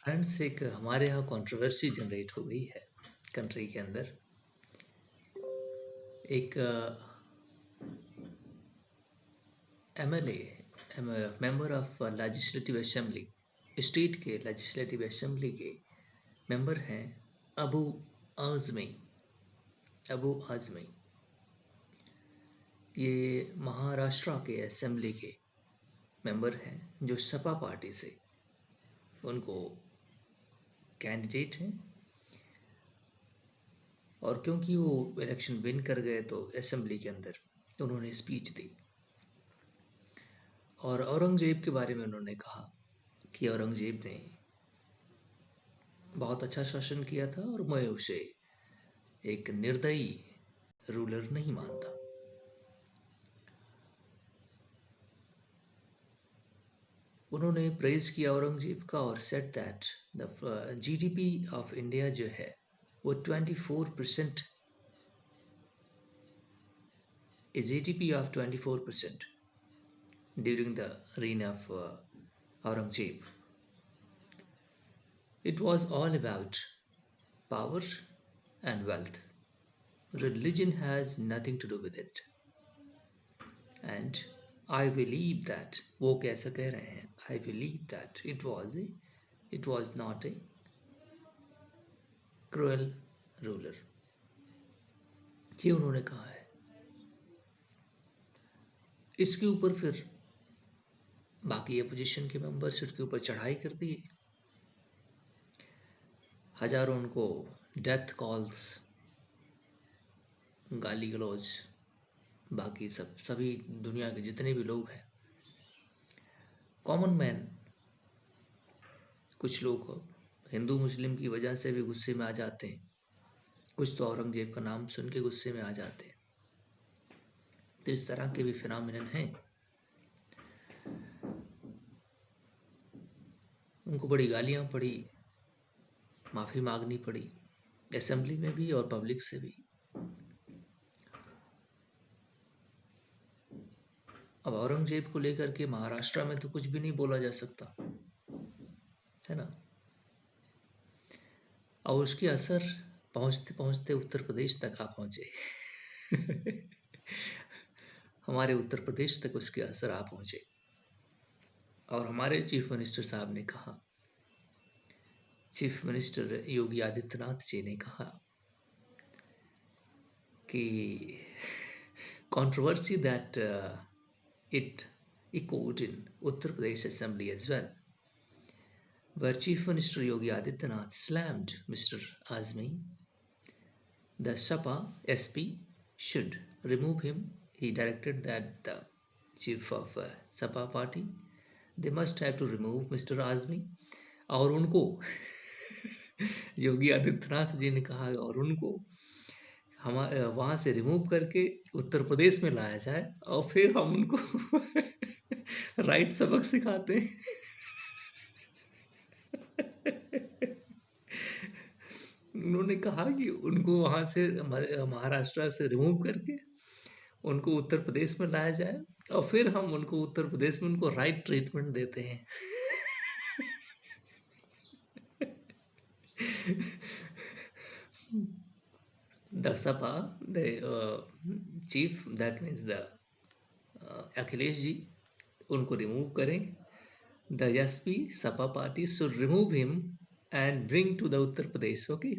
Friends, एक हमारे यहाँ कंट्रोवर्सी जनरेट हो गई है कंट्री के अंदर। एक MLA, member of legislative assembly, state के लेजिस्लेटिव असेंबली के मेंबर हैं अबू आज़मी। अबू आज़मी ये महाराष्ट्र के असेंबली के मेंबर हैं जो सपा पार्टी से उनको कैंडिडेट हैं। और क्योंकि वो इलेक्शन विन कर गए तो असेंबली के अंदर उन्होंने स्पीच दी और औरंगजेब के बारे में उन्होंने कहा कि औरंगजेब ने बहुत अच्छा शासन किया था और मैं उसे एक निर्दयी रूलर नहीं मानता। उन्होंने प्रेज किया औरंगजेब का और said that the GDP of India जो है वो 24% GDP of 24% during the reign of Aurangzeb. It was all about power and wealth. Religion has nothing to do with it. And I believe that वो कैसा कह रहे हैं, I believe that it was not a cruel ruler। ये उन्होंने कहा है। इसके ऊपर फिर बाकी अपोजिशन के मेंबर्स उसके ऊपर चढ़ाई कर दिए। हजारों उनको डेथ कॉल्स, गाली गलौज, बाकी सभी दुनिया के जितने भी लोग हैं, कॉमन मैन, कुछ लोग हिंदू मुस्लिम की वजह से भी गुस्से में आ जाते हैं, कुछ तो औरंगजेब का नाम सुन के गुस्से में आ जाते हैं। तो इस तरह के भी फिनोमिनन हैं। उनको बड़ी गालियां पड़ी, माफी मांगनी पड़ी, असेंबली में भी और पब्लिक से भी। अब औरंगजेब को लेकर के महाराष्ट्र में तो कुछ भी नहीं बोला जा सकता है ना। और उसके असर पहुंचते पहुंचते उत्तर प्रदेश तक आ पहुंचे। हमारे उत्तर प्रदेश तक उसके असर आ पहुंचे और हमारे चीफ मिनिस्टर साहब ने कहा, चीफ मिनिस्टर योगी आदित्यनाथ जी ने कहा कि controversy that it echoed in Uttar Pradesh Assembly as well, where Chief Minister Yogi Adityanath slammed Mr. Azmi. The Sapa SP should remove him. He directed that the chief of Sapa party, they must have to remove Mr. Azmi. और उनको योगी आदित्यनाथ जी ने कहा और उनको हम वहाँ से remove करके उत्तर प्रदेश में लाया जाए और फिर हम उनको राइट सबक सिखाते हैं। उन्होंने कहा कि उनको वहाँ से महाराष्ट्र से रिमूव करके उनको उत्तर प्रदेश में लाया जाए और फिर हम उनको उत्तर प्रदेश में उनको राइट ट्रीटमेंट देते हैं। The Sapa, the chief, that means the Akhilesh ji, उनको रिमूव करें। The SP Sapa party should remove him and bring to the Uttar Pradesh. Okay,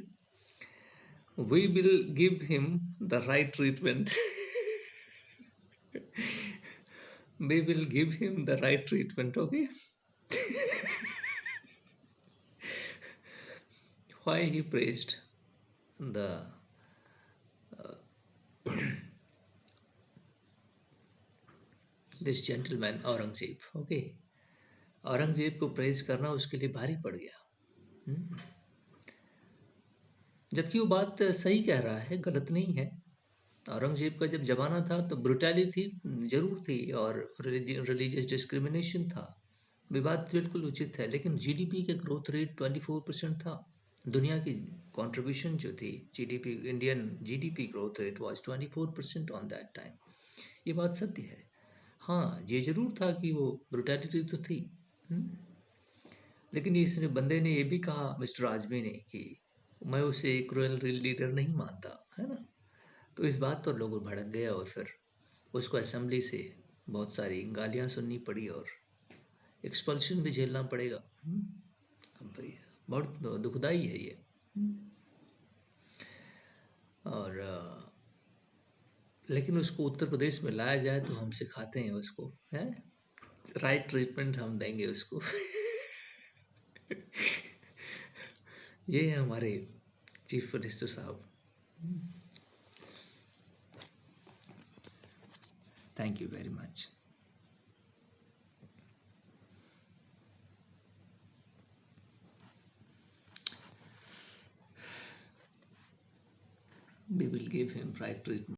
we will give him the right treatment. We will give him the right treatment. Okay. Why he praised the this gentleman Aurangzeb. Okay, Aurangzeb को praise करना उसके लिए भारी पड़ गया। जबकि वो बात सही कह रहा है, गलत नहीं है। औरंगजेब का जब जमाना था तो ब्रुटैलिटी जरूर थी और रिलीजियस डिस्क्रिमिनेशन था, विवाद बिल्कुल उचित है, लेकिन जीडीपी के ग्रोथ रेट 24% था। दुनिया की कंट्रीब्यूशन जो थी GDP, Indian GDP growth rate was 24% on that time. ये बात सत्य है। हाँ, ये जरूर था कि वो ब्रुटैलिटी तो थी। लेकिन इस बंदे ने ये भी कहा, मिस्टर आजमी ने, कि मैं उसे क्रूएल लीडर नहीं मानता, है ना। तो इस बात पर लोग भड़क गए और फिर उसको असेंबली से बहुत सारी गालियां सुननी पड़ी और एक्सपल्शन भी झेलना पड़ेगा। अब भाई बहुत दुखदाई है ये। और लेकिन उसको उत्तर प्रदेश में लाया जाए तो हम सिखाते हैं उसको, है राइट ट्रीटमेंट हम देंगे उसको। ये है हमारे चीफ मिनिस्टर साहब। Thank you very much. We will give him right treatment.